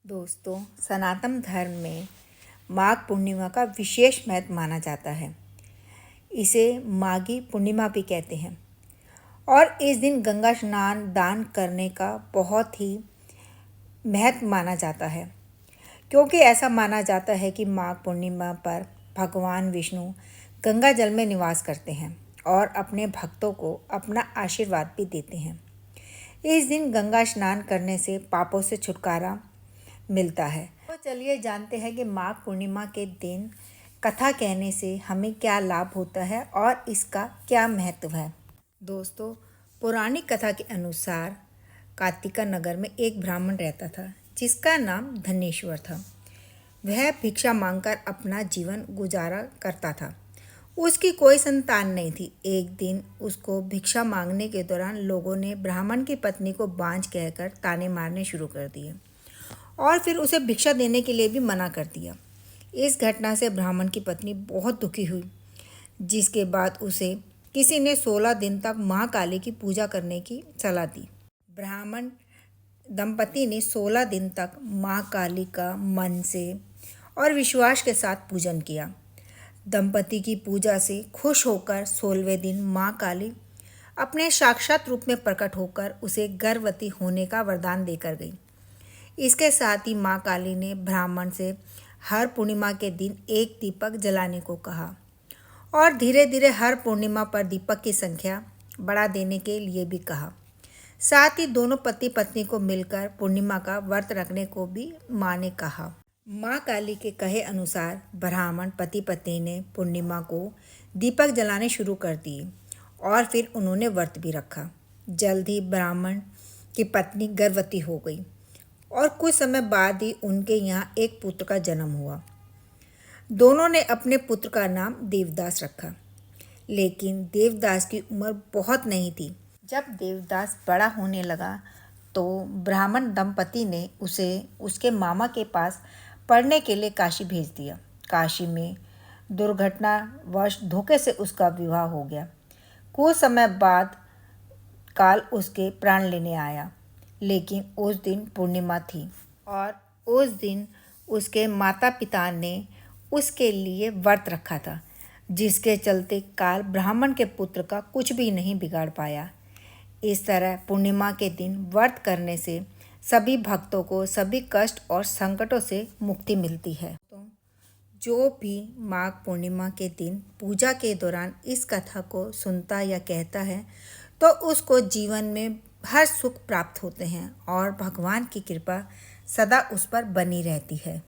दोस्तों, सनातन धर्म में माघ पूर्णिमा का विशेष महत्व माना जाता है। इसे माघी पूर्णिमा भी कहते हैं और इस दिन गंगा स्नान दान करने का बहुत ही महत्व माना जाता है, क्योंकि ऐसा माना जाता है कि माघ पूर्णिमा पर भगवान विष्णु गंगा जल में निवास करते हैं और अपने भक्तों को अपना आशीर्वाद भी देते हैं। इस दिन गंगा स्नान करने से पापों से छुटकारा मिलता है। तो चलिए जानते हैं कि माघ पूर्णिमा के दिन कथा कहने से हमें क्या लाभ होता है और इसका क्या महत्व है। दोस्तों, पौराणिक कथा के अनुसार कार्तिका नगर में एक ब्राह्मण रहता था जिसका नाम धनेश्वर था। वह भिक्षा मांगकर अपना जीवन गुजारा करता था। उसकी कोई संतान नहीं थी। एक दिन उसको भिक्षा मांगने के दौरान लोगों ने ब्राह्मण की पत्नी को बांझ कहकर ताने मारने शुरू कर दिए और फिर उसे भिक्षा देने के लिए भी मना कर दिया। इस घटना से ब्राह्मण की पत्नी बहुत दुखी हुई, जिसके बाद उसे किसी ने 16 दिन तक माँ काली की पूजा करने की सलाह दी। ब्राह्मण दंपति ने 16 दिन तक माँ काली का मन से और विश्वास के साथ पूजन किया। दंपति की पूजा से खुश होकर 16वें दिन माँ काली अपने साक्षात रूप में प्रकट होकर उसे गर्भवती होने का वरदान देकर गई। इसके साथ ही माँ काली ने ब्राह्मण से हर पूर्णिमा के दिन एक दीपक जलाने को कहा और धीरे धीरे हर पूर्णिमा पर दीपक की संख्या बढ़ा देने के लिए भी कहा। साथ ही दोनों पति पत्नी को मिलकर पूर्णिमा का व्रत रखने को भी माँ ने कहा। माँ काली के कहे अनुसार ब्राह्मण पति पत्नी ने पूर्णिमा को दीपक जलाने शुरू कर दिए और फिर उन्होंने व्रत भी रखा। जल्द ही ब्राह्मण की पत्नी गर्भवती हो गई और कुछ समय बाद ही उनके यहाँ एक पुत्र का जन्म हुआ। दोनों ने अपने पुत्र का नाम देवदास रखा, लेकिन देवदास की उम्र बहुत नहीं थी। जब देवदास बड़ा होने लगा तो ब्राह्मण दंपति ने उसे उसके मामा के पास पढ़ने के लिए काशी भेज दिया। काशी में दुर्घटनावश धोखे से उसका विवाह हो गया। कुछ समय बाद काल उसके प्राण लेने आया, लेकिन उस दिन पूर्णिमा थी और उस दिन उसके माता पिता ने उसके लिए व्रत रखा था, जिसके चलते काल ब्राह्मण के पुत्र का कुछ भी नहीं बिगाड़ पाया। इस तरह पूर्णिमा के दिन व्रत करने से सभी भक्तों को सभी कष्ट और संकटों से मुक्ति मिलती है। तो जो भी माघ पूर्णिमा के दिन पूजा के दौरान इस कथा को सुनता या कहता है तो उसको जीवन में हर सुख प्राप्त होते हैं और भगवान की कृपा सदा उस पर बनी रहती है।